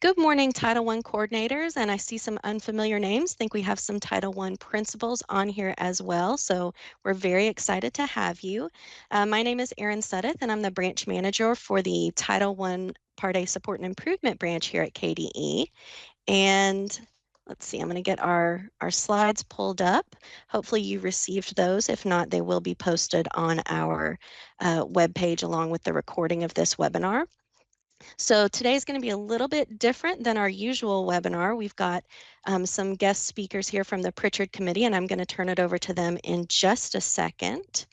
Good morning, Title I coordinators, and I see some unfamiliar names. I think we have some Title I principals on here as well, so we're very excited to have you. My name is Erin Suddeth, and I'm the branch manager for the Title I Part A Support and Improvement branch here at KDE. And let's see, I'm going to get our slides pulled up. Hopefully you received those. If not, they will be posted on our webpage along with the recording of this webinar. So today's going to be a little bit different than our usual webinar. We've got some guest speakers here from the Pritchard Committee, and I'm going to turn it over to them in just a second.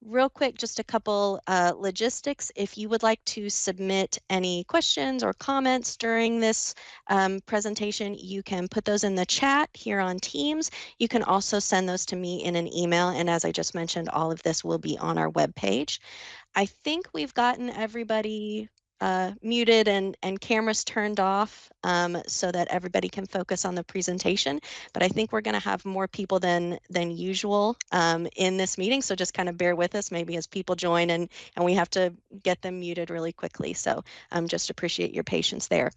Real quick, just a couple logistics. If you would like to submit any questions or comments during this presentation, you can put those in the chat here on Teams. You can also send those to me in an email, and as I just mentioned, all of this will be on our webpage. I think we've gotten everybody muted and cameras turned off so that everybody can focus on the presentation. But I think we're going to have more people than usual in this meeting. So just kind of bear with us maybe as people join and we have to get them muted really quickly. So just appreciate your patience there.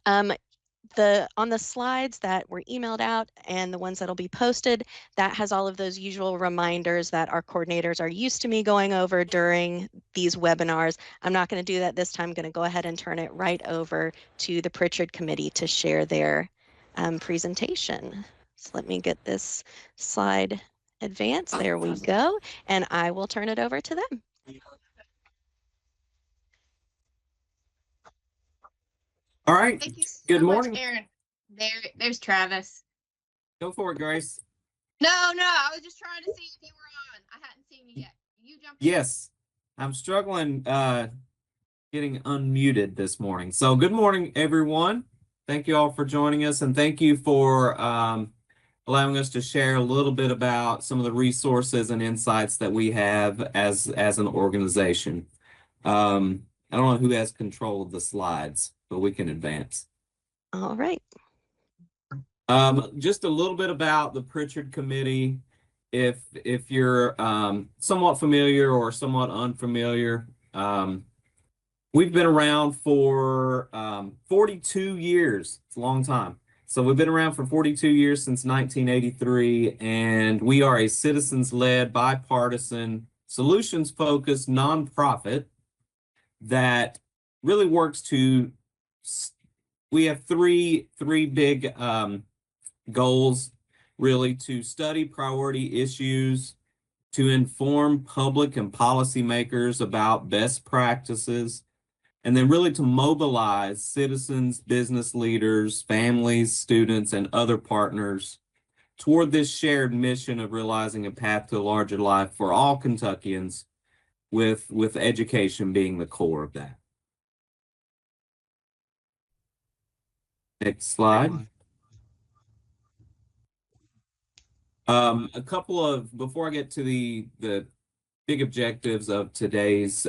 On the slides that were emailed out and the ones that'll be posted, that has all of those usual reminders that our coordinators are used to me going over during these webinars. I'm not going to do that this time. I'm going to go ahead and turn it right over to the Pritchard Committee to share their presentation. So let me get this slide advanced. There we go. And I will turn it over to them. All right. Thank you so Good much, morning. Erin. There's Travis. Go for it, Grace. No, I was just trying to see if you were on. I hadn't seen you yet. You jumped in. Yes, I'm struggling getting unmuted this morning. So good morning, everyone. Thank you all for joining us, and thank you for allowing us to share a little bit about some of the resources and insights that we have as an organization. I don't know who has control of the slides, but we can advance. All right. Just a little bit about the Pritchard Committee. If you're somewhat familiar or somewhat unfamiliar, we've been around for 42 years. It's a long time. So we've been around for 42 years since 1983, and we are a citizens-led, bipartisan, solutions-focused nonprofit that really works to, we have three big goals, really: to study priority issues, to inform public and policymakers about best practices, and then really to mobilize citizens, business leaders, families, students, and other partners toward this shared mission of realizing a path to a larger life for all Kentuckians, with education being the core of that. Next slide. A couple of, before I get to the big objectives of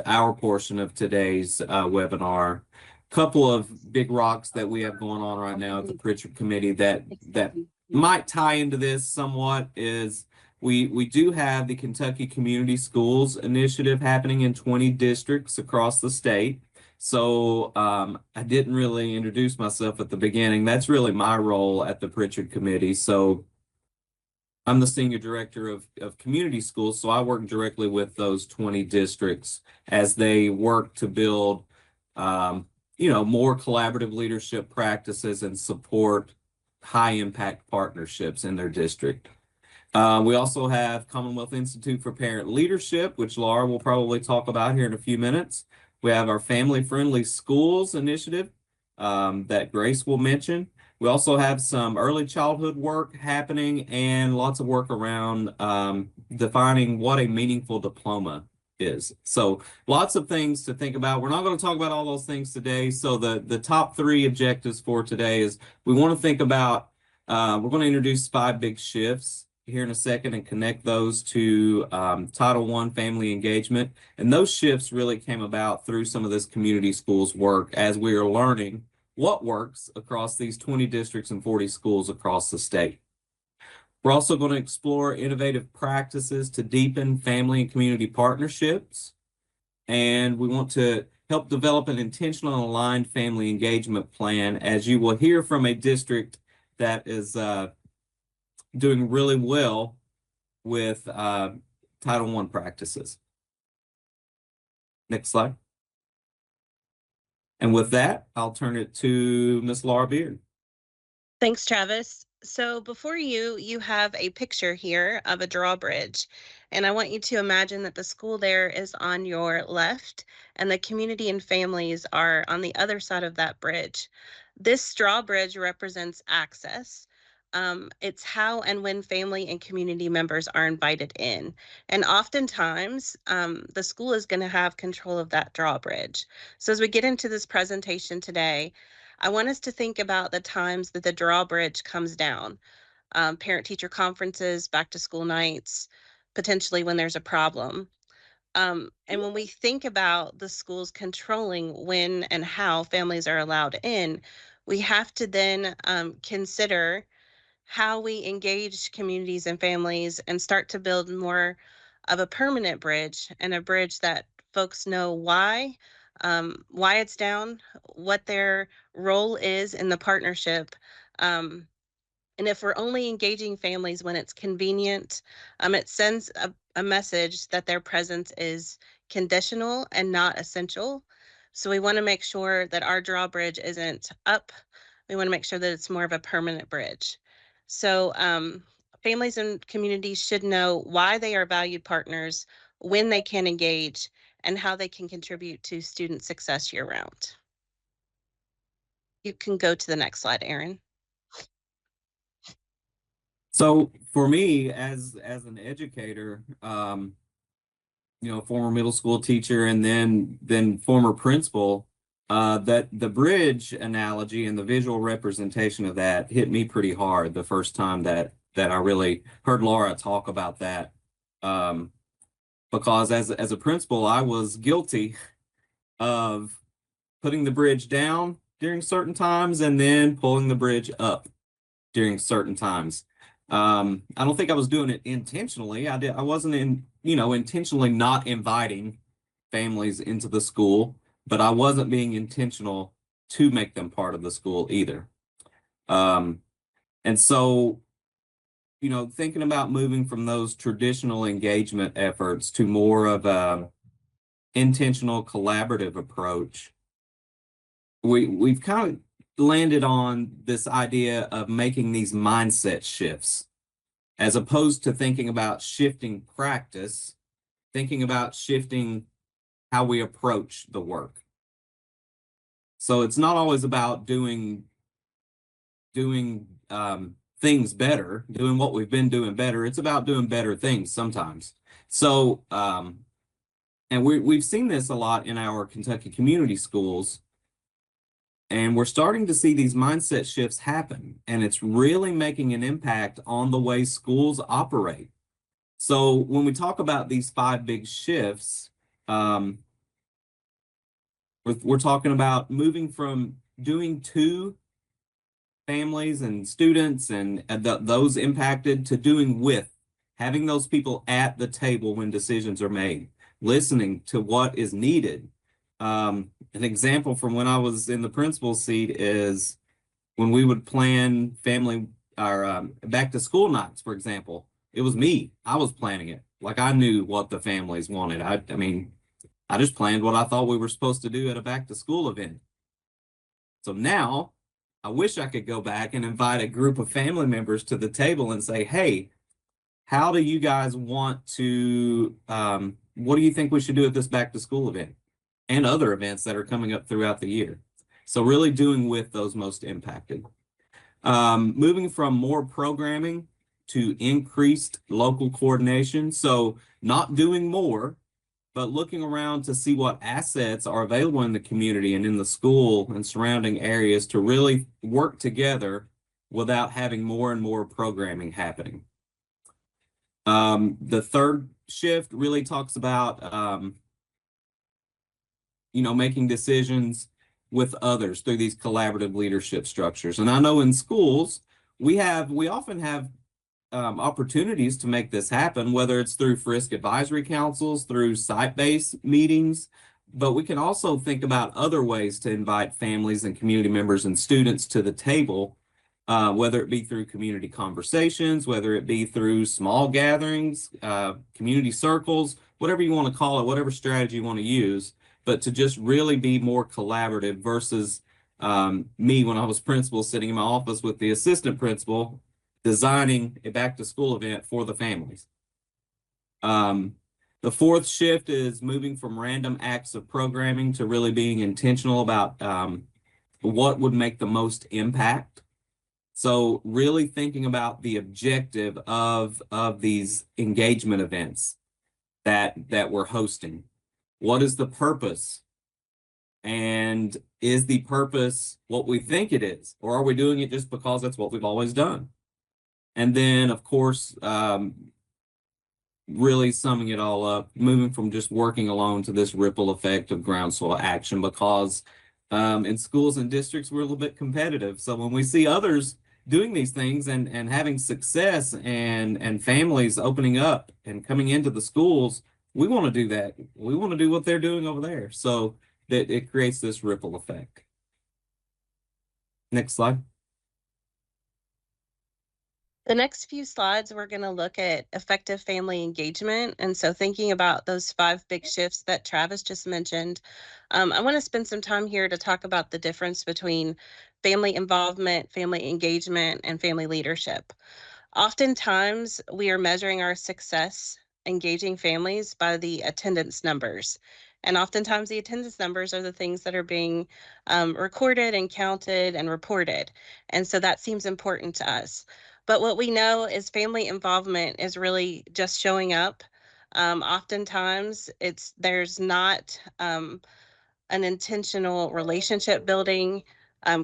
our portion of today's webinar, couple of big rocks that we have going on right now at the Pritchard Committee that might tie into this somewhat is we do have the Kentucky Community Schools Initiative happening in 20 districts across the state. So I didn't really introduce myself at the beginning. That's really my role at the Pritchard Committee. So I'm the Senior Director of Community Schools, so I work directly with those 20 districts as they work to build more collaborative leadership practices and support high-impact partnerships in their district. We also have Commonwealth Institute for Parent Leadership, which Laura will probably talk about here in a few minutes. We have our Family Friendly Schools Initiative that Grace will mention. We also have some early childhood work happening and lots of work around defining what a meaningful diploma is. So lots of things to think about. We're not going to talk about all those things today. So the top three objectives for today is we want to think about, we're going to introduce 5 big shifts here in a second and connect those to Title I family engagement. And those shifts really came about through some of this community schools work as we are learning what works across these 20 districts and 40 schools across the state. We're also going to explore innovative practices to deepen family and community partnerships. and we want to help develop an intentional and aligned family engagement plan, as you will hear from a district that is doing really well with Title I practices. Next slide. And with that, I'll turn it to Ms. Laura Beard. Thanks, Travis. So before you have a picture here of a drawbridge, and I want you to imagine that the school there is on your left and the community and families are on the other side of that bridge. This drawbridge represents access. It's how and when family and community members are invited in. And oftentimes, the school is going to have control of that drawbridge. So as we get into this presentation today, I want us to think about the times that the drawbridge comes down. Parent-teacher conferences, back-to-school nights, potentially when there's a problem. And when we think about the schools controlling when and how families are allowed in, we have to then consider how we engage communities and families and start to build more of a permanent bridge, and a bridge that folks know why it's down, what their role is in the partnership. And if we're only engaging families when it's convenient, it sends a message that their presence is conditional and not essential. So we want to make sure that our drawbridge isn't up. We want to make sure that it's more of a permanent bridge. So families and communities should know why they are valued partners, when they can engage, and how they can contribute to student success year-round. You can go to the next slide, Aaron. So for me, as an educator, former middle school teacher and then former principal, that the bridge analogy and the visual representation of that hit me pretty hard the first time that I really heard Laura talk about that. Because as a principal, I was guilty of putting the bridge down during certain times and then pulling the bridge up during certain times. I don't think I was doing it intentionally. I wasn't intentionally not inviting families into the school, but I wasn't being intentional to make them part of the school either. And so, thinking about moving from those traditional engagement efforts to more of a intentional collaborative approach, we've kind of landed on this idea of making these mindset shifts, as opposed to thinking about shifting practice, thinking about shifting how we approach the work. So it's not always about doing things better, doing what we've been doing better. It's about doing better things sometimes. So, and we've seen this a lot in our Kentucky community schools, and we're starting to see these mindset shifts happen, and it's really making an impact on the way schools operate. So when we talk about these 5 big shifts, we're talking about moving from doing to families and students and those impacted to doing with, having those people at the table when decisions are made, listening to what is needed. An example from when I was in the principal's seat is when we would plan family or back to school nights, for example. It was me. I was planning it. Like, I knew what the families wanted. I mean, I just planned what I thought we were supposed to do at a back to school event. So now I wish I could go back and invite a group of family members to the table and say, hey, how do you guys want to, what do you think we should do at this back to school event and other events that are coming up throughout the year? So really doing with those most impacted. Moving from more programming to increased local coordination. So not doing more, but looking around to see what assets are available in the community and in the school and surrounding areas to really work together without having more and more programming happening. The third shift really talks about, making decisions with others through these collaborative leadership structures. And I know in schools, we often have opportunities to make this happen, whether it's through Frisk advisory councils, through site-based meetings, but we can also think about other ways to invite families and community members and students to the table, whether it be through community conversations, whether it be through small gatherings, community circles, whatever you want to call it, whatever strategy you want to use, but to just really be more collaborative versus me when I was principal sitting in my office with the assistant principal designing a back to school event for the families. The fourth shift is moving from random acts of programming to really being intentional about what would make the most impact. So really thinking about the objective of these engagement events that we're hosting. What is the purpose? And is the purpose what we think it is? Or are we doing it just because that's what we've always done? And then, of course, really summing it all up, moving from just working alone to this ripple effect of groundswell action, because in schools and districts, we're a little bit competitive. So when we see others doing these things and having success and families opening up and coming into the schools, we want to do that. We want to do what they're doing over there. So that it creates this ripple effect. Next slide. The next few slides, we're going to look at effective family engagement. And so thinking about those 5 big shifts that Travis just mentioned, I want to spend some time here to talk about the difference between family involvement, family engagement, and family leadership. Oftentimes, we are measuring our success engaging families by the attendance numbers. And oftentimes the attendance numbers are the things that are being recorded and counted and reported. And so that seems important to us. But what we know is family involvement is really just showing up. Oftentimes there's not an intentional relationship building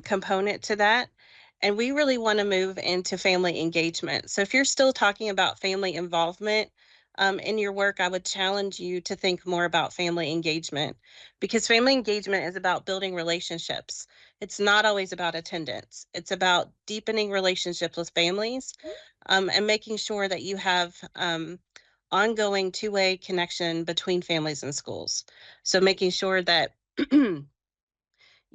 component to that. And we really want to move into family engagement. So if you're still talking about family involvement in your work, I would challenge you to think more about family engagement, because family engagement is about building relationships. It's not always about attendance. It's about deepening relationships with families and making sure that you have ongoing two-way connection between families and schools. So making sure that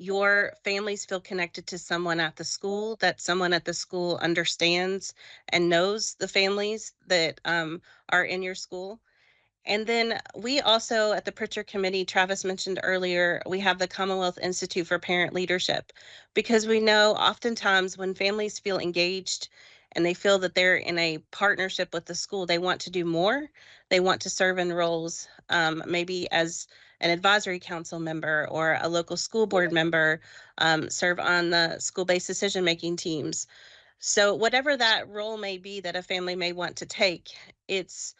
your families feel connected to someone at the school, that someone at the school understands and knows the families that are in your school. And then we also, at the Pritchard Committee, Travis mentioned earlier, we have the Commonwealth Institute for Parent Leadership, because we know oftentimes when families feel engaged and they feel that they're in a partnership with the school, they want to do more. They want to serve in roles, maybe as an advisory council member or a local school board member, serve on the school-based decision-making teams. So whatever that role may be that a family may want to take, it's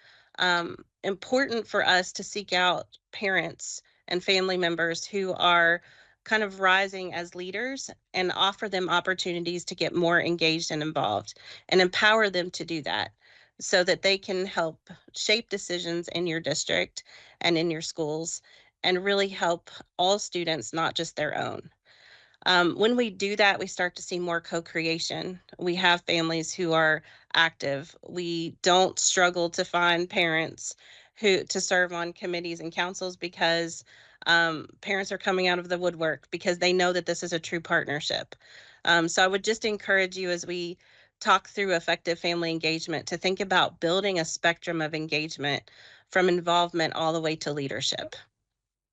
important for us to seek out parents and family members who are kind of rising as leaders and offer them opportunities to get more engaged and involved and empower them to do that so that they can help shape decisions in your district and in your schools and really help all students, not just their own. When we do that, we start to see more co-creation. We have families who are active. We don't struggle to find parents who to serve on committees and councils because parents are coming out of the woodwork because they know that this is a true partnership. So I would just encourage you, as we talk through effective family engagement, to think about building a spectrum of engagement from involvement all the way to leadership.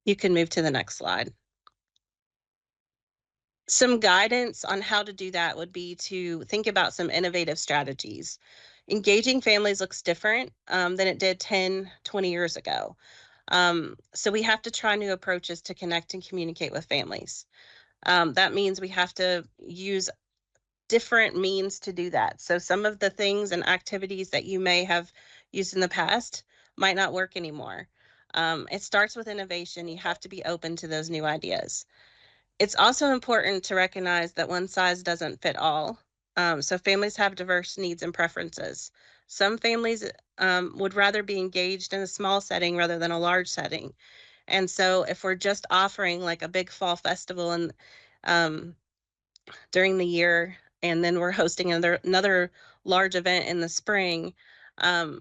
You can move to the next slide. Some guidance on how to do that would be to think about some innovative strategies. Engaging families looks different than it did 10, 20 years ago. So we have to try new approaches to connect and communicate with families. That means we have to use different means to do that. So some of the things and activities that you may have used in the past might not work anymore. It starts with innovation. You have to be open to those new ideas. It's also important to recognize that one size doesn't fit all. So families have diverse needs and preferences. Some families would rather be engaged in a small setting rather than a large setting. And so if we're just offering like a big fall festival and during the year, and then we're hosting another large event in the spring,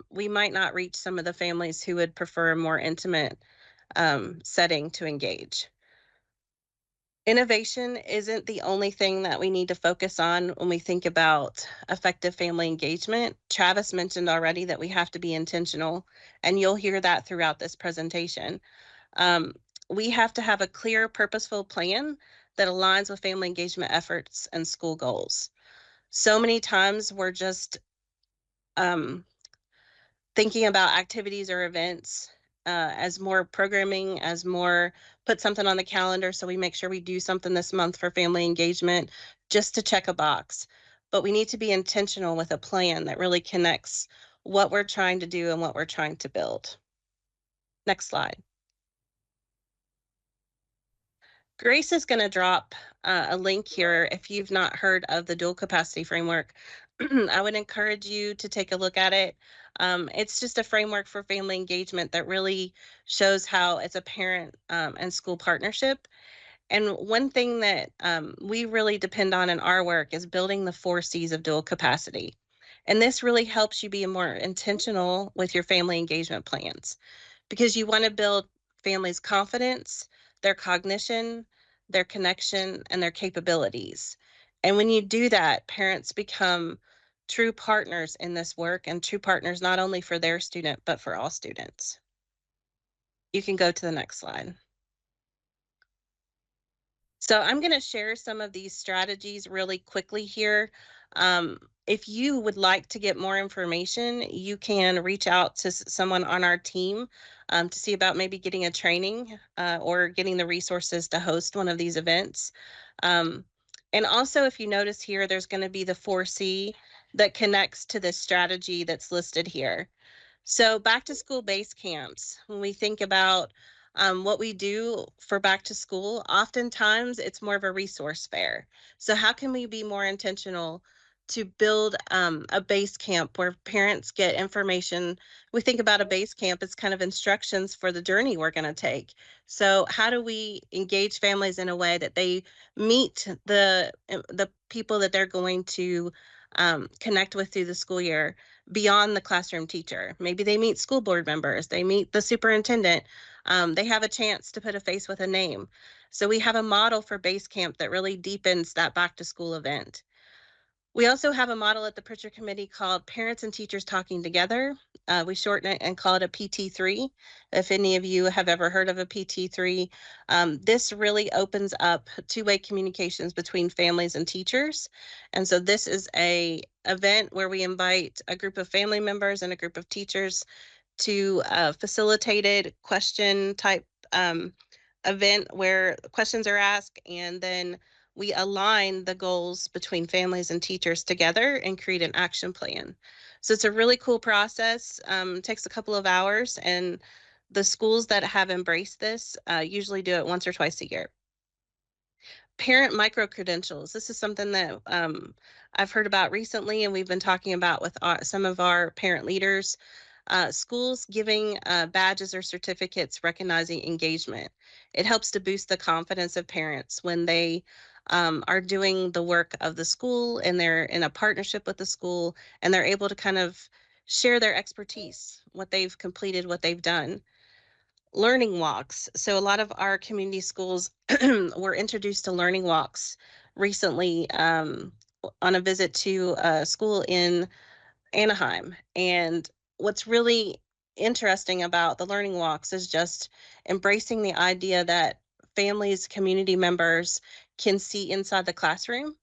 we might not reach some of the families who would prefer a more intimate setting to engage. Innovation isn't the only thing that we need to focus on when we think about effective family engagement. Travis mentioned already that we have to be intentional, and you'll hear that throughout this presentation. Um, we have to have a clear, purposeful plan that aligns with family engagement efforts and school goals. So many times we're just um, thinking about activities or events as more programming, as more put something on the calendar so we make sure we do something this month for family engagement just to check a box. But we need to be intentional with a plan that really connects what we're trying to do and what we're trying to build. Next slide. Grace is going to drop a link here. If you've not heard of the dual capacity framework, I would encourage you to take a look at it. It's just a framework for family engagement that really shows how it's a parent and school partnership. And one thing that we really depend on in our work is building the 4 C's of dual capacity. And this really helps you be more intentional with your family engagement plans, because you want to build families' confidence, their cognition, their connection, and their capabilities. And when you do that, parents become true partners in this work, and true partners not only for their student, but for all students. You can go to the next slide. So I'm going to share some of these strategies really quickly here. If you would like to get more information, you can reach out to someone on our team to see about maybe getting a training or getting the resources to host one of these events. Um, and also, if you notice here, there's going to be the 4C that connects to this strategy that's listed here. So back to school base camps, when we think about what we do for back to school, oftentimes it's more of a resource fair. So how can we be more intentional to build a base camp where parents get information? We think about a base camp as kind of instructions for the journey we're going to take. So how do we engage families in a way that they meet the people that they're going to connect with through the school year beyond the classroom teacher? Maybe they meet school board members, they meet the superintendent, they have a chance to put a face with a name. So we have a model for base camp that really deepens that back to school event. We also have a model at the Pritchard Committee called Parents and Teachers Talking Together. We shorten it and call it a PT3. If any of you have ever heard of a PT3, this really opens up two-way communications between families and teachers. And so this is a event where we invite a group of family members and a group of teachers to a facilitated question type event where questions are asked, and then we align the goals between families and teachers together and create an action plan. So it's a really cool process. Takes a couple of hours, and the schools that have embraced this usually do it once or twice a year. Parent micro credentials. This is something that I've heard about recently, and we've been talking about with some of our parent leaders. Schools giving badges or certificates recognizing engagement. It helps to boost the confidence of parents when they are doing the work of the school and they're in a partnership with the school and they're able to kind of share their expertise, what they've completed, what they've done. Learning walks. So a lot of our community schools were introduced to learning walks recently on a visit to a school in Anaheim. And what's really interesting about the learning walks is just embracing the idea that families, community members can see inside the classroom,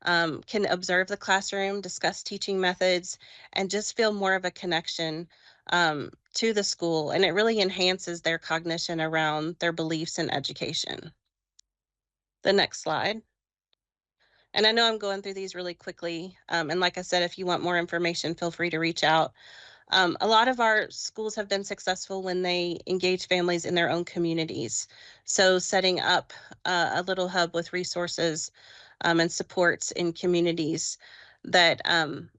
can observe the classroom, discuss teaching methods, and just feel more of a connection to the school. And it really enhances their cognition around their beliefs in education. The next slide. And I know I'm going through these really quickly. And like I said, if you want more information, feel free to reach out. A lot of our schools have been successful when they engage families in their own communities. So setting up a little hub with resources and supports in communities that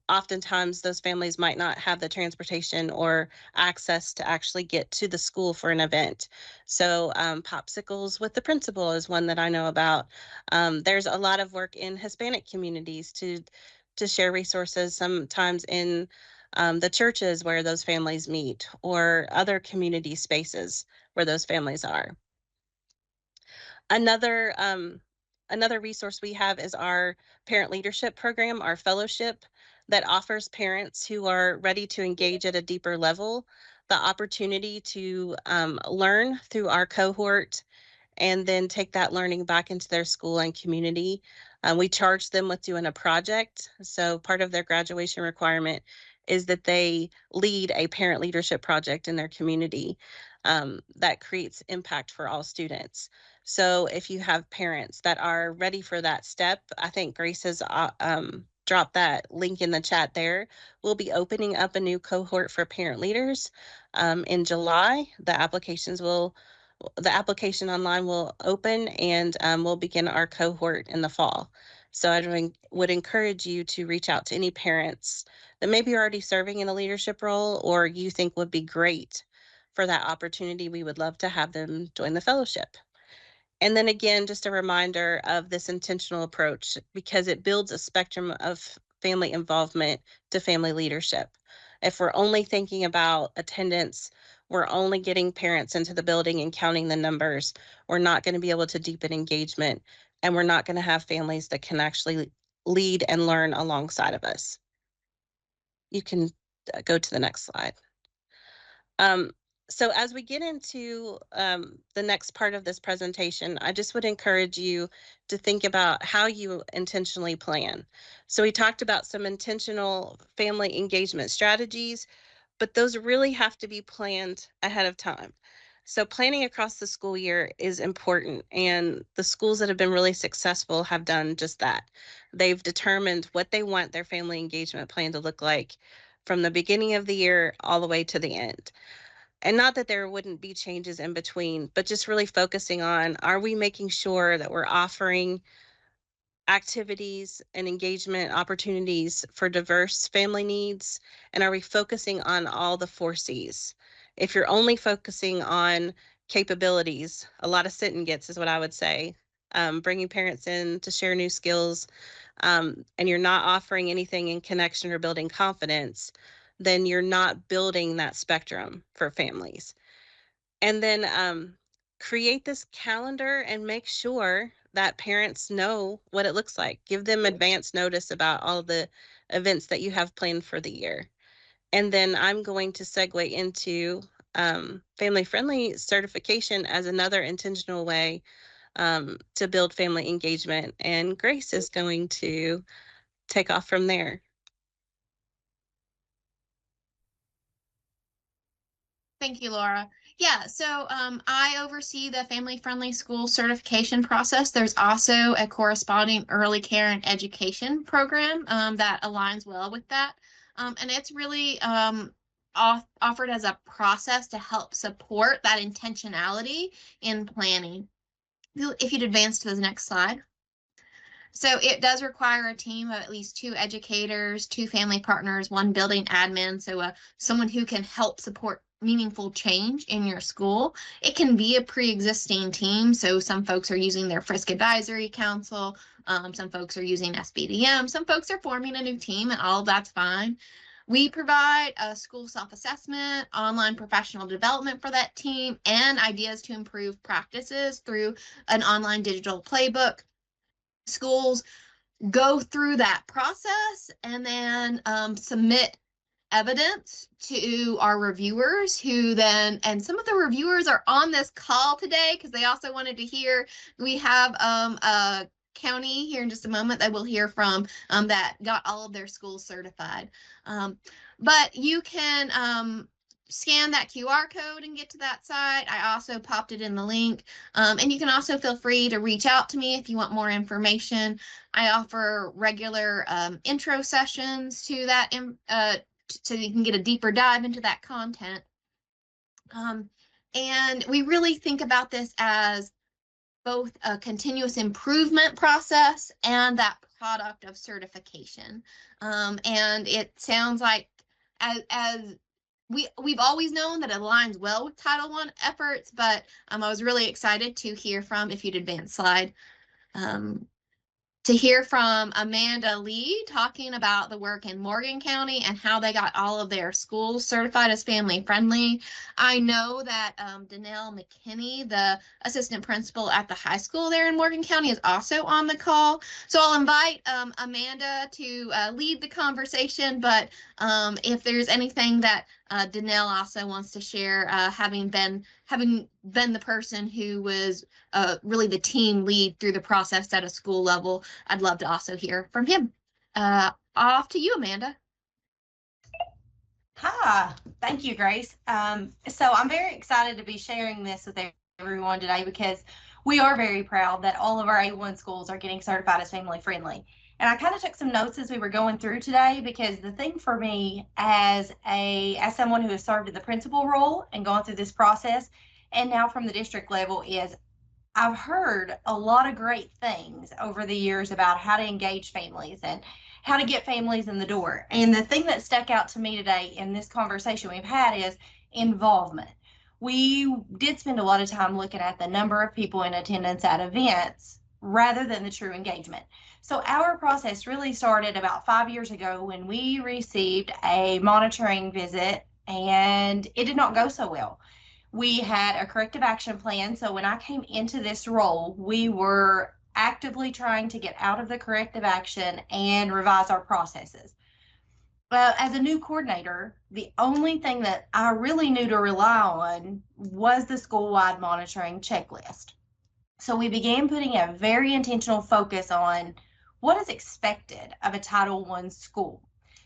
oftentimes those families might not have the transportation or access to actually get to the school for an event. So Popsicles with the Principal is one that I know about. There's a lot of work in Hispanic communities to to share resources, sometimes in the churches where those families meet or other community spaces where those families are. Another resource we have is our parent leadership program, our fellowship, that offers parents who are ready to engage at a deeper level the opportunity to learn through our cohort and then take that learning back into their school and community. We charge them with doing a project. So part of their graduation requirement is that they lead a parent leadership project in their community that creates impact for all students. So if you have parents that are ready for that step, I think Grace has dropped that link in the chat there. We'll be opening up a new cohort for parent leaders in July. The application online will open, and we'll begin our cohort in the fall. So I would encourage you to reach out to any parents that maybe are already serving in a leadership role or you think would be great for that opportunity. We would love to have them join the fellowship. And then again, just a reminder of this intentional approach because it builds a spectrum of family involvement to family leadership. If we're only thinking about attendance, we're only getting parents into the building and counting the numbers, we're not going to be able to deepen engagement, and we're not going to have families that can actually lead and learn alongside of us. You can go to the next slide. So as we get into the next part of this presentation, I just would encourage you to think about how you intentionally plan. So we talked about some intentional family engagement strategies, but those really have to be planned ahead of time. So planning across the school year is important, and the schools that have been really successful have done just that. They've determined what they want their family engagement plan to look like from the beginning of the year all the way to the end. And not that there wouldn't be changes in between, but just really focusing on, are we making sure that we're offering activities and engagement opportunities for diverse family needs? And are we focusing on all the 4 C's? If you're only focusing on capabilities, a lot of sit and gets is what I would say. Bringing parents in to share new skills, and you're not offering anything in connection or building confidence, then you're not building that spectrum for families. And then create this calendar and make sure that parents know what it looks like. Give them advance notice about all the events that you have planned for the year. And then I'm going to segue into family friendly certification as another intentional way to build family engagement. And Grace is going to take off from there. Thank you, Laura. Yeah, so I oversee the Family Friendly School certification process. There's also a corresponding early care and education program that aligns well with that. And it's really offered as a process to help support that intentionality in planning. If you'd advance to the next slide. So it does require a team of at least 2 educators, 2 family partners, 1 building admin, so someone who can help support meaningful change in your school. It can be a pre-existing team, so some folks are using their Frisk Advisory Council, some folks are using SBDM, some folks are forming a new team, and all of that's fine. We provide a school self-assessment, online professional development for that team, and ideas to improve practices through an online digital playbook. Schools go through that process and then submit evidence to our reviewers who then, and some of the reviewers are on this call today because they also wanted to hear. We have a county here in just a moment that we'll hear from that got all of their schools certified. But you can scan that QR code and get to that site. I also popped it in the link. And you can also feel free to reach out to me if you want more information. I offer regular intro sessions to that so you can get a deeper dive into that content. And we really think about this as both a continuous improvement process and that product of certification. And it sounds like as we've always known that it aligns well with Title I efforts, but I was really excited to hear from, if you'd advance slide, to hear from Amanda Lee talking about the work in Morgan County and how they got all of their schools certified as family friendly. I know that Danelle McKinney, the assistant principal at the high school there in Morgan County, is also on the call. So I'll invite Amanda to lead the conversation, but if there's anything that Danelle also wants to share, having been the person who was really the team lead through the process at a school level, I'd love to also hear from him. Off to you, Amanda. Hi, thank you, Grace. So I'm very excited to be sharing this with everyone today because we are very proud that all of our A1 schools are getting certified as family friendly. And I kind of took some notes as we were going through today because the thing for me as someone who has served in the principal role and gone through this process and now from the district level is I've heard a lot of great things over the years about how to engage families and how to get families in the door. And the thing that stuck out to me today in this conversation we've had is involvement. We did spend a lot of time looking at the number of people in attendance at events rather than the true engagement. So our process really started about 5 years ago when we received a monitoring visit and it did not go so well. We had a corrective action plan. So when I came into this role, we were actively trying to get out of the corrective action and revise our processes. Well, as a new coordinator, the only thing that I really knew to rely on was the school-wide monitoring checklist. So we began putting a very intentional focus on what is expected of a Title I school.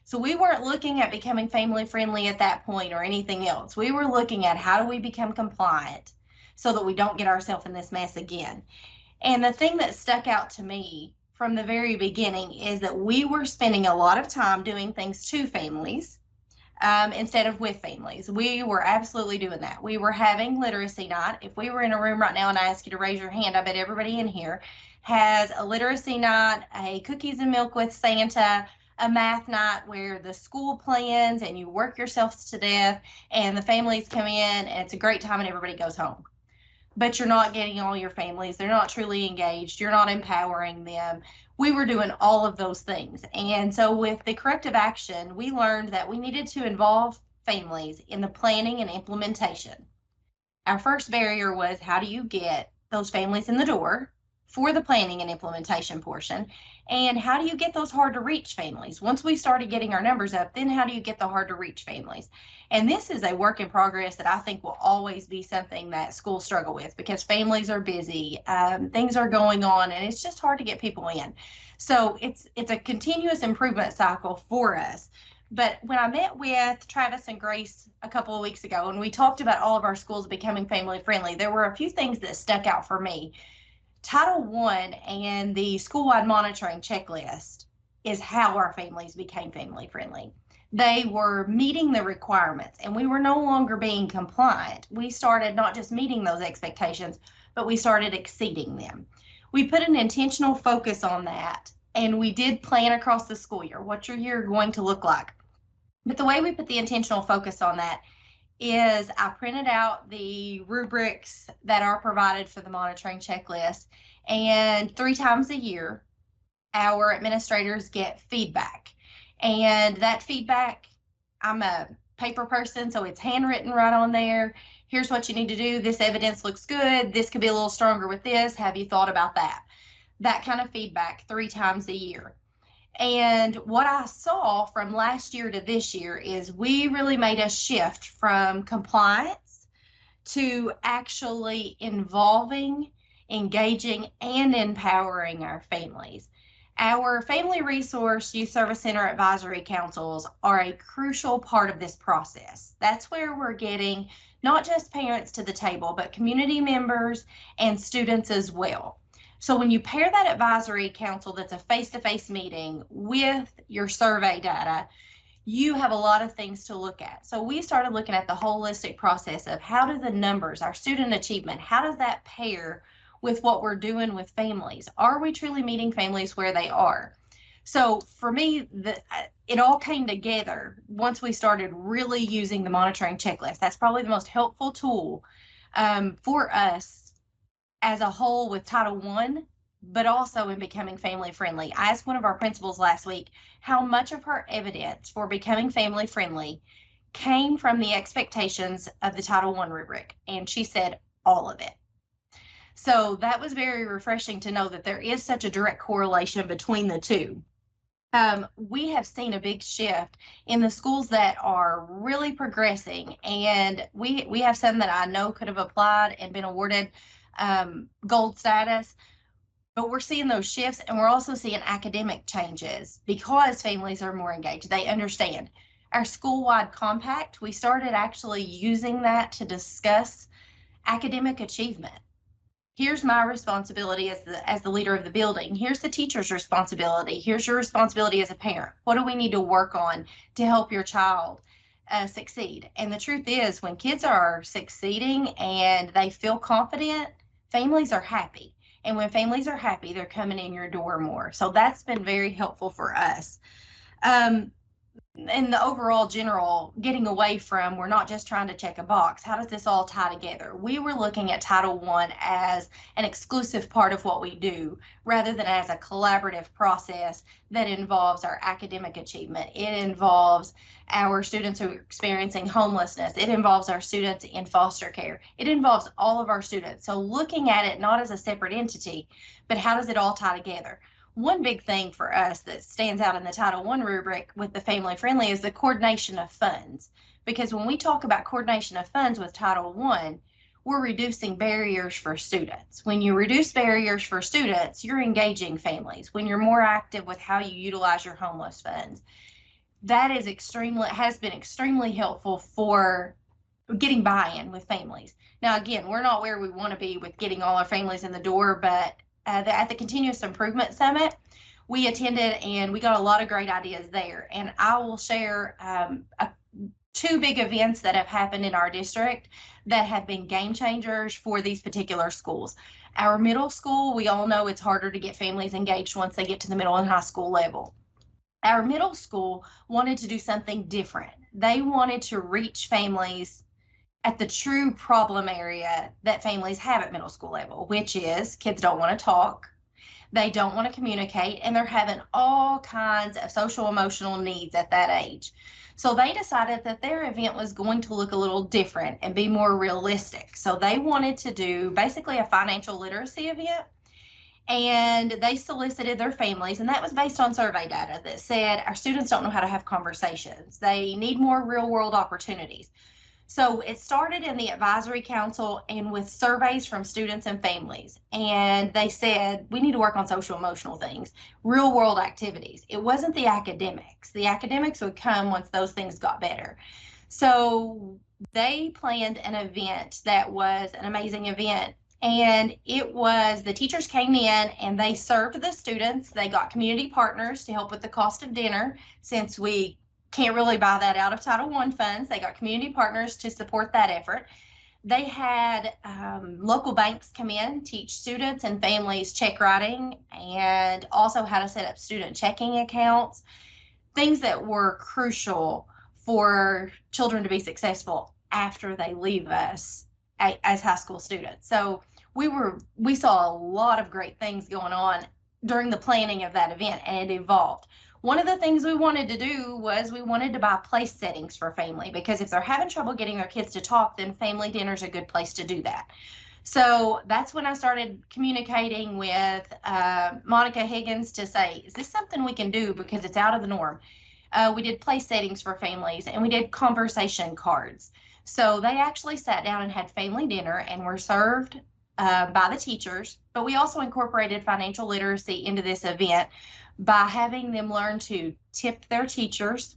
So we weren't looking at becoming family friendly at that point or anything else. We were looking at how do we become compliant so that we don't get ourselves in this mess again. And the thing that stuck out to me from the very beginning is that we were spending a lot of time doing things to families instead of with families. We were absolutely doing that. We were having literacy night. If we were in a room right now and I ask you to raise your hand, I bet everybody in here has a literacy night, a cookies and milk with Santa, a math night where the school plans and you work yourselves to death and the families come in and it's a great time and everybody goes home. But you're not getting all your families. They're not truly engaged. You're not empowering them. We were doing all of those things. And so with the corrective action, we learned that we needed to involve families in the planning and implementation. Our first barrier was how do you get those families in the door for the planning and implementation portion? And how do you get those hard to reach families? Once we started getting our numbers up, then how do you get the hard to reach families? And this is a work in progress that I think will always be something that schools struggle with because families are busy, things are going on, and it's just hard to get people in. So it's a continuous improvement cycle for us. But when I met with Travis and Grace a couple of weeks ago, and we talked about all of our schools becoming family friendly, there were a few things that stuck out for me. Title I and the school-wide monitoring checklist is how our families became family friendly. They were meeting the requirements and we were no longer being compliant. We started not just meeting those expectations, but we started exceeding them. We put an intentional focus on that and we did plan across the school year, what's your year going to look like? But the way we put the intentional focus on that is I printed out the rubrics that are provided for the monitoring checklist, and 3 times a year, our administrators get feedback. And that feedback, I'm a paper person, so it's handwritten right on there. Here's what you need to do. This evidence looks good. This could be a little stronger with this. Have you thought about that? That kind of feedback 3 times a year. And what I saw from last year to this year is we really made a shift from compliance to actually involving, engaging, and empowering our families. Our Family Resource Youth Service Center Advisory Councils are a crucial part of this process. That's where we're getting not just parents to the table, but community members and students as well. So when you pair that advisory council that's a face-to-face meeting with your survey data, you have a lot of things to look at. So we started looking at the holistic process of how do the numbers, our student achievement, how does that pair with what we're doing with families? Are we truly meeting families where they are? So for me, it all came together once we started really using the monitoring checklist. That's probably the most helpful tool for us as a whole with Title I, but also in becoming family friendly. I asked one of our principals last week how much of her evidence for becoming family friendly came from the expectations of the Title I rubric, and she said all of it. So that was very refreshing to know that there is such a direct correlation between the two. We have seen a big shift in the schools that are really progressing, and we have some that I know could have applied and been awarded gold status, but we're seeing those shifts, and we're also seeing academic changes because families are more engaged. They understand our school-wide compact. We started actually using that to discuss academic achievement. Here's my responsibility as the leader of the building. Here's the teacher's responsibility. Here's your responsibility as a parent. What do we need to work on to help your child succeed? And the truth is, when kids are succeeding and they feel confident, families are happy. And when families are happy, they're coming in your door more. So that's been very helpful for us. And the overall general getting away from, we're not just trying to check a box. How does this all tie together? We were looking at Title I as an exclusive part of what we do rather than as a collaborative process that involves our academic achievement. It involves our students who are experiencing homelessness. It involves our students in foster care. It involves all of our students. So looking at it not as a separate entity, but how does it all tie together? One big thing for us that stands out in the Title I rubric with the family friendly is the coordination of funds. Because when we talk about coordination of funds with Title I, we're reducing barriers for students. When you reduce barriers for students, you're engaging families. When you're more active with how you utilize your homeless funds, that is has been extremely helpful for getting buy-in with families. Now, again, we're not where we want to be with getting all our families in the door, but at the Continuous Improvement Summit, we attended and we got a lot of great ideas there. And I will share two big events that have happened in our district that have been game changers for these particular schools. Our middle school, we all know it's harder to get families engaged once they get to the middle and high school level. Our middle school wanted to do something different. They wanted to reach families at the true problem area that families have at middle school level, which is kids don't want to talk, they don't want to communicate, and they're having all kinds of social emotional needs at that age. So they decided that their event was going to look a little different and be more realistic. So they wanted to do basically a financial literacy event, and they solicited their families, and that was based on survey data that said our students don't know how to have conversations. They need more real world opportunities. So it started in the advisory council and with surveys from students and families. And they said, we need to work on social emotional things, real world activities. It wasn't the academics. The academics would come once those things got better. So they planned an event that was an amazing event. And it was, the teachers came in and they served the students. They got community partners to help with the cost of dinner, since we can't really buy that out of Title I funds. They got community partners to support that effort. They had local banks come in, teach students and families check writing, and also how to set up student checking accounts, things that were crucial for children to be successful after they leave us as high school students. So we saw a lot of great things going on during the planning of that event, and it evolved. One of the things we wanted to do was we wanted to buy place settings for family, because if they're having trouble getting their kids to talk, then family dinner is a good place to do that. So that's when I started communicating with Monica Higgins to say, is this something we can do, because it's out of the norm? We did place settings for families, and we did conversation cards. So they actually sat down and had family dinner and were served by the teachers, but we also incorporated financial literacy into this event by having them learn to tip their teachers.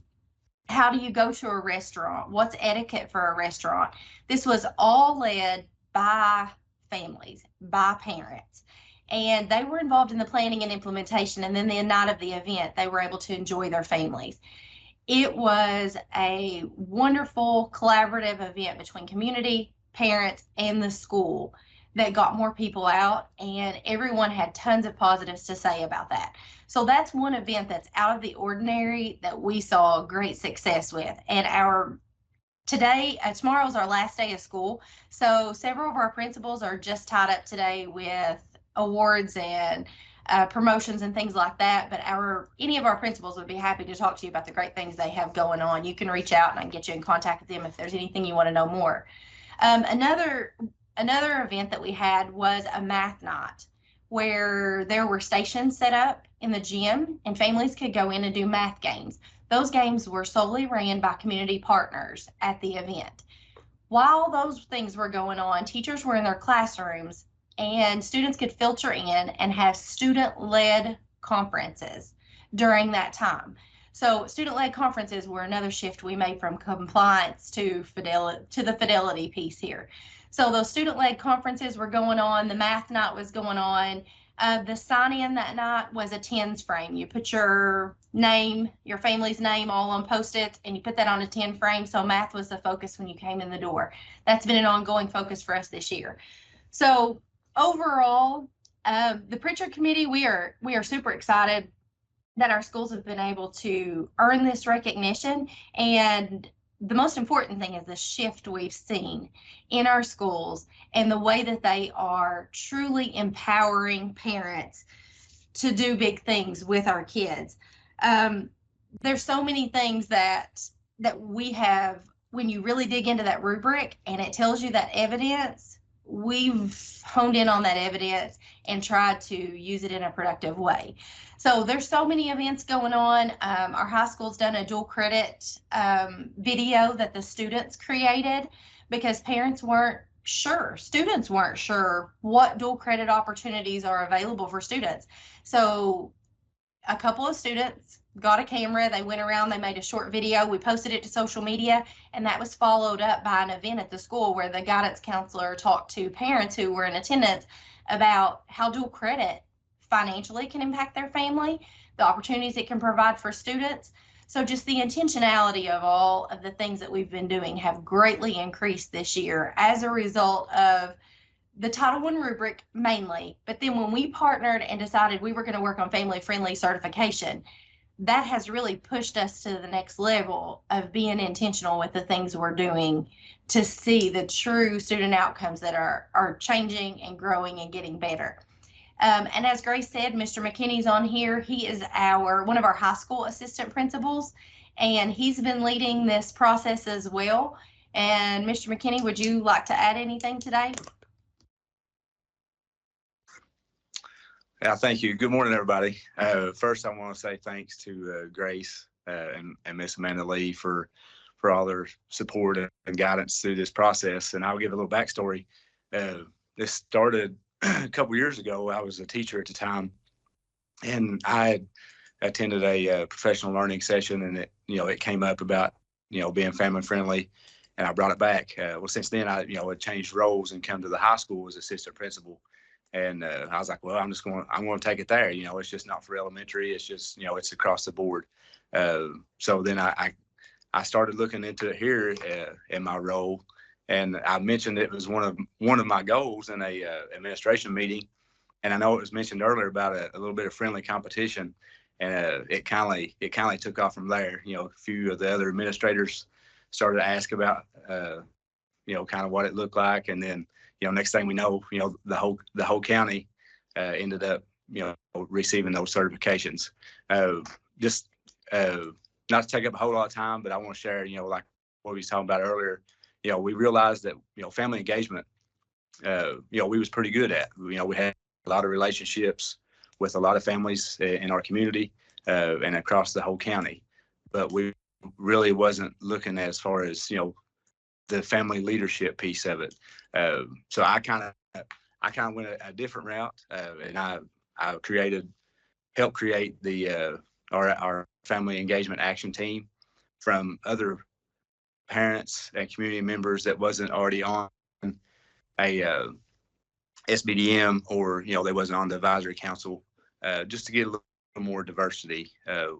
How do you go to a restaurant? What's etiquette for a restaurant? This was all led by families, by parents. And they were involved in the planning and implementation. And then the night of the event, they were able to enjoy their families. It was a wonderful collaborative event between community, parents, and the school that got more people out, and everyone had tons of positives to say about that. So that's one event that's out of the ordinary that we saw great success with. And tomorrow's our last day of school. So several of our principals are just tied up today with awards and promotions and things like that. But any of our principals would be happy to talk to you about the great things they have going on. You can reach out and I can get you in contact with them if there's anything you want to know more. Another event that we had was a math night where there were stations set up in the gym and families could go in and do math games. Those games were solely ran by community partners at the event. While those things were going on, teachers were in their classrooms and students could filter in and have student-led conferences during that time. So student-led conferences were another shift we made from compliance to the fidelity piece here. So those student-led conferences were going on, the math night was going on. The sign-in that night was a TENS frame. You put your name, your family's name all on Post-its, and you put that on a 10 frame. So math was the focus when you came in the door. That's been an ongoing focus for us this year. So overall, the Pritchard Committee, we are super excited that our schools have been able to earn this recognition. And the most important thing is the shift we've seen in our schools and the way that they are truly empowering parents to do big things with our kids. There's so many things that we have, when you really dig into that rubric and it tells you that evidence, we've honed in on that evidence and tried to use it in a productive way. So there's so many events going on. Our high school's done a dual credit video that the students created because parents weren't sure, students weren't sure what dual credit opportunities are available for students. So a couple of students got a camera, they went around, they made a short video, we posted it to social media, and that was followed up by an event at the school where the guidance counselor talked to parents who were in attendance about how dual credit financially can impact their family, the opportunities it can provide for students. So just the intentionality of all of the things that we've been doing have greatly increased this year as a result of the Title I rubric mainly. But then when we partnered and decided we were going to work on family-friendly certification, that has really pushed us to the next level of being intentional with the things we're doing to see the true student outcomes that are changing and growing and getting better. And as Grace said, Mr. McKinney's on here. He is one of our high school assistant principals, and he's been leading this process as well. And Mr. McKinney, would you like to add anything today? Yeah, thank you. Good morning, everybody. First, I want to say thanks to Grace and Miss Amanda Lee for all their support and guidance through this process. And I'll give a little backstory. This started a couple years ago. I was a teacher at the time, and I had attended a professional learning session, and it came up about being family friendly, and I brought it back. Well, since then I had changed roles and come to the high school as assistant principal, and I was like, well, I'm going to take it there. It's just not for elementary. It's just it's across the board. So then I started looking into it here in my role. And I mentioned it was one of my goals in a administration meeting, and I know it was mentioned earlier about a little bit of friendly competition, and it kind of took off from there. A few of the other administrators started to ask about kind of what it looked like, and then next thing we know, the whole county ended up receiving those certifications. Just not to take up a whole lot of time, but I want to share like what we was talking about earlier. We realized that, family engagement, we was pretty good at. We had a lot of relationships with a lot of families in our community and across the whole county, but we really wasn't looking at as far as, the family leadership piece of it. So I kind of went a different route, and I helped create our family engagement action team from other parents and community members that wasn't already on a SBDM, or they wasn't on the advisory council, just to get a little more diversity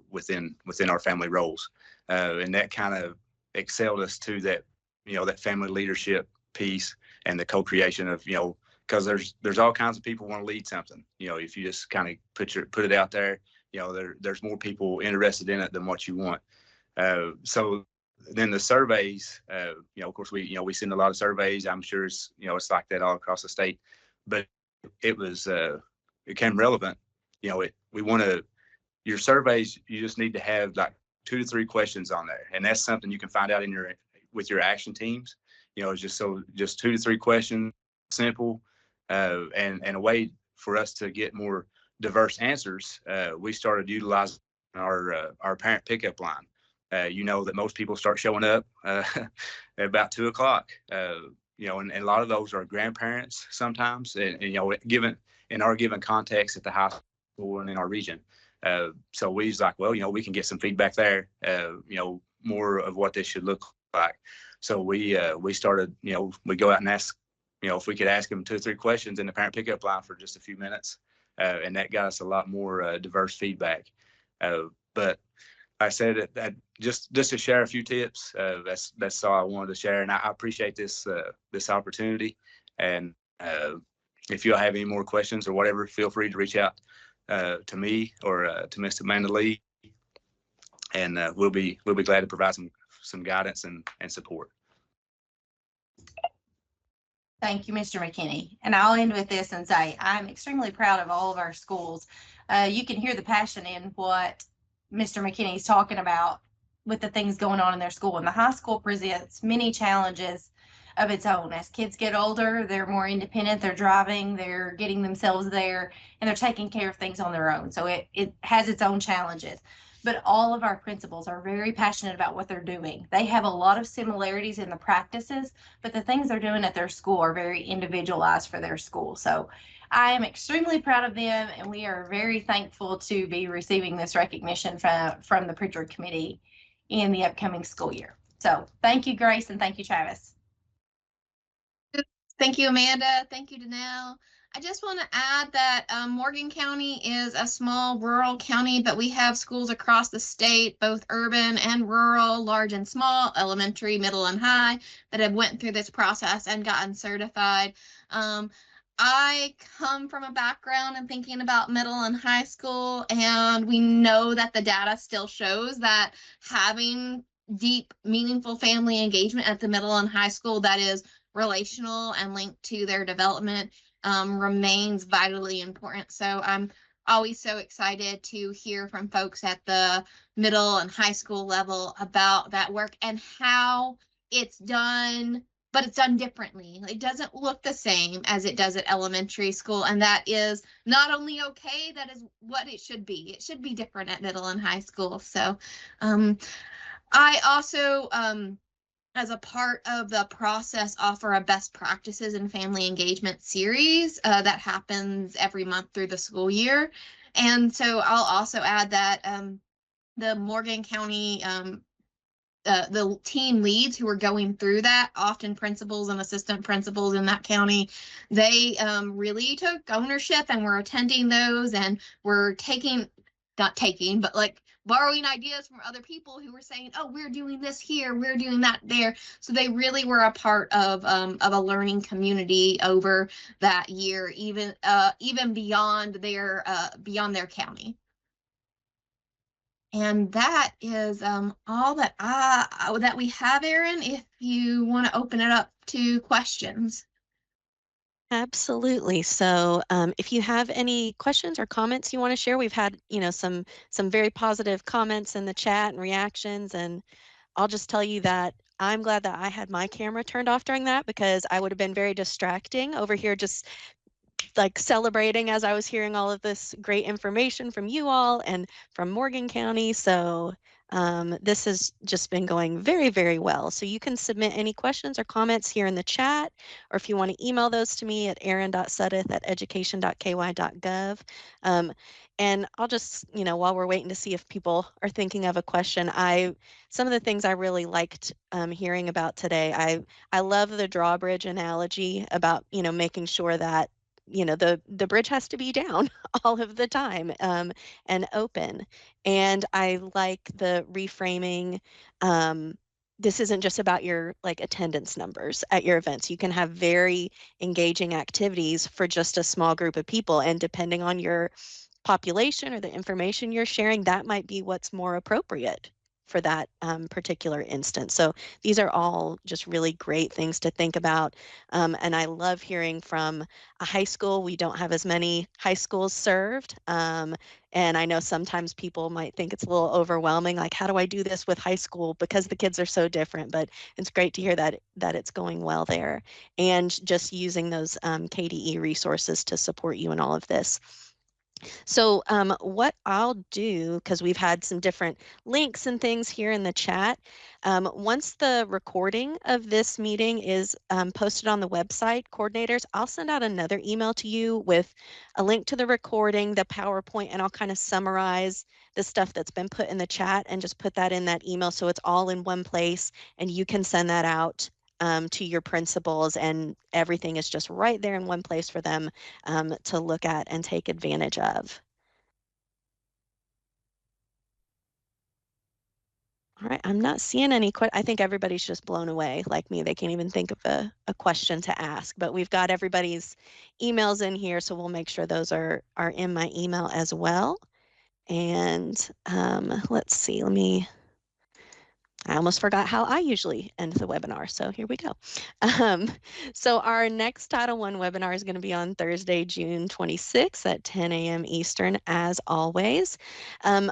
within our family roles, and that kind of excelled us to that that family leadership piece and the co-creation of because there's all kinds of people want to lead something. If you just kind of put it out there, there's more people interested in it than what you want. So then the surveys, of course we send a lot of surveys. I'm sure it's like that all across the state, but it became relevant. You know, we want to, your surveys, you just need to have like 2 to 3 questions on there. And that's something you can find out with your action teams. You know, it's just 2 to 3 questions, simple, and a way for us to get more diverse answers. We started utilizing our parent pickup line. You know that most people start showing up at about 2 o'clock. You know, and a lot of those are grandparents sometimes, and you know, given in our given context at the high school and in our region. So we was like, well, you know, we can get some feedback there, you know, more of what this should look like. So we started, you know, we go out and ask, you know, if we could ask them 2 or 3 questions in the parent pickup line for just a few minutes. And that got us a lot more diverse feedback. But I said that just to share a few tips. That's all I wanted to share, and I appreciate this opportunity. And if you have any more questions or whatever, feel free to reach out to me or to Ms. Amanda Lee, and we'll be glad to provide some guidance and support. Thank you, Mr. McKinney. And I'll end with this and say I'm extremely proud of all of our schools. You can hear the passion in what Mr. McKinney is talking about with the things going on in their school. And the high school presents many challenges of its own. As kids get older, they're more independent, they're driving, they're getting themselves there, and they're taking care of things on their own. So it has its own challenges. But all of our principals are very passionate about what they're doing. They have a lot of similarities in the practices, but the things they're doing at their school are very individualized for their school. So I am extremely proud of them, and we are very thankful to be receiving this recognition from the Pritchard Committee in the upcoming school year. So thank you, Grace, and thank you, Travis. Thank you, Amanda. Thank you, Danelle. I just want to add that Morgan County is a small rural county, but we have schools across the state, both urban and rural, large and small, elementary, middle, and high, that have went through this process and gotten certified. I come from a background in thinking about middle and high school, and we know that the data still shows that having deep, meaningful family engagement at the middle and high school that is relational and linked to their development remains vitally important. So I'm always so excited to hear from folks at the middle and high school level about that work and how it's done, but it's done differently. It doesn't look the same as it does at elementary school, and that is not only okay, that is what it should be. It should be different at middle and high school. So I also as a part of the process, offer a best practices and family engagement series that happens every month through the school year. And so I'll also add that the Morgan County, the team leads who are going through that, often principals and assistant principals in that county, they really took ownership and were attending those, and were but like borrowing ideas from other people who were saying, oh, we're doing this here, we're doing that there. So they really were a part of a learning community over that year, even beyond their county. And that is all that that we have, Erin, if you want to open it up to questions. Absolutely. So if you have any questions or comments you want to share, we've had, some very positive comments in the chat and reactions, and I'll just tell you that I'm glad that I had my camera turned off during that, because I would have been very distracting over here just like celebrating as I was hearing all of this great information from you all and from Morgan County. So this has just been going very, very well. So you can submit any questions or comments here in the chat, or if you want to email those to me at erin.suddeth@education.ky.gov. And I'll just, while we're waiting to see if people are thinking of a question, some of the things I really liked hearing about today, I love the drawbridge analogy about, making sure that the bridge has to be down all of the time and open. And I like the reframing. This isn't just about your attendance numbers at your events. You can have very engaging activities for just a small group of people, and depending on your population or the information you're sharing, that might be what's more appropriate for that particular instance. So these are all just really great things to think about. And I love hearing from a high school. We don't have as many high schools served. And I know sometimes people might think it's a little overwhelming, like, how do I do this with high school? Because the kids are so different, but it's great to hear that it's going well there, and just using those KDE resources to support you in all of this. So what I'll do, because we've had some different links and things here in the chat, once the recording of this meeting is posted on the website, coordinators, I'll send out another email to you with a link to the recording, the PowerPoint, and I'll kind of summarize the stuff that's been put in the chat and just put that in that email so it's all in one place and you can send that out to your principals, and everything is just right there in one place for them to look at and take advantage of. All right, I'm not seeing any I think everybody's just blown away like me. They can't even think of a question to ask, but we've got everybody's emails in here, so we'll make sure those are in my email as well. And let's see, I almost forgot how I usually end the webinar, so here we go. So our next Title I webinar is going to be on Thursday, June 26th at 10 a.m. Eastern, as always. On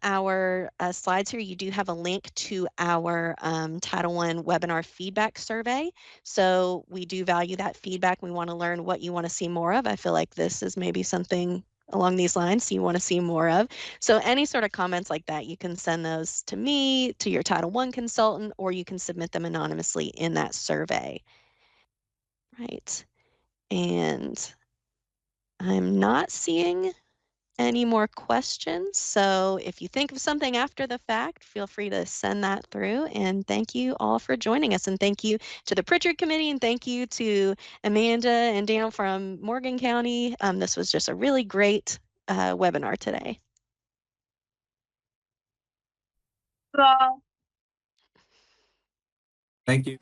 our slides here, you do have a link to our Title I webinar feedback survey. So we do value that feedback. We want to learn what you want to see more of. I feel like this is maybe something along these lines you want to see more of. So any sort of comments like that, you can send those to me, to your Title I consultant, or you can submit them anonymously in that survey. Right. And I'm not seeing any more questions. So if you think of something after the fact, feel free to send that through. And thank you all for joining us. And thank you to the Pritchard Committee, and thank you to Amanda and Daniel from Morgan County. This was just a really great webinar today. Thank you.